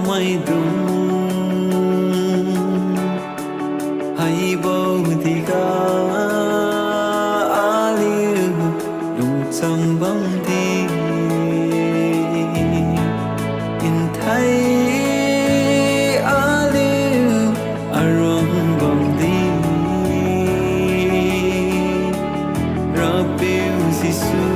mai dung hay bao thì ga aliu lung chang bang đi in thay aliu arong bang đi Rabbiu Giêsu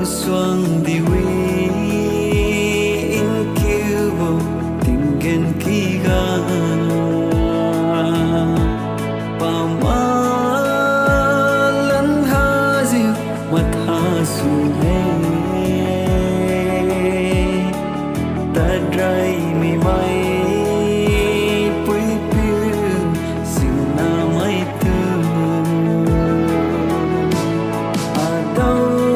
xuân đi huy in kêu bầu tình ghen kỳ ga và má lẫn ha diệu mặt ha su hey ta drai mi mai pui piu sin na mai tu a đâu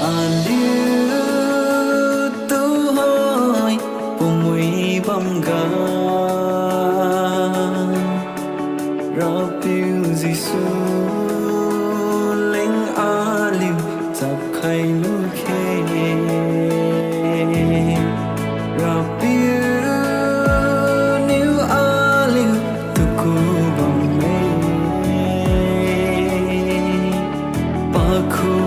Aliu tu hoi pumui bam ga Rabbiu Giêsu leng aliu chap khai lu khe Rabbiu niu aliu tu ku bam me pa khu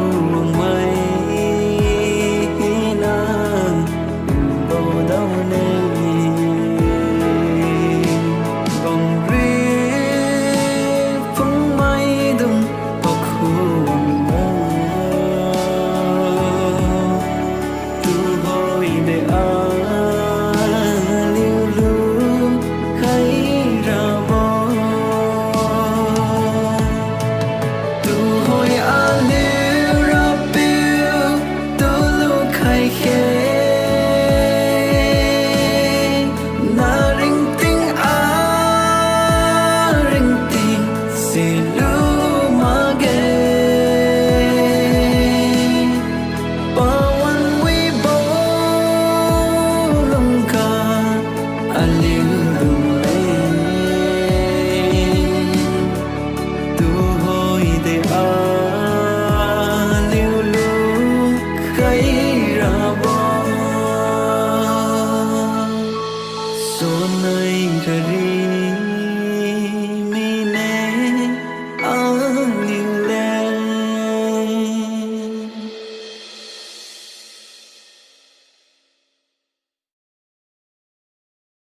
mai dung सोनै गरी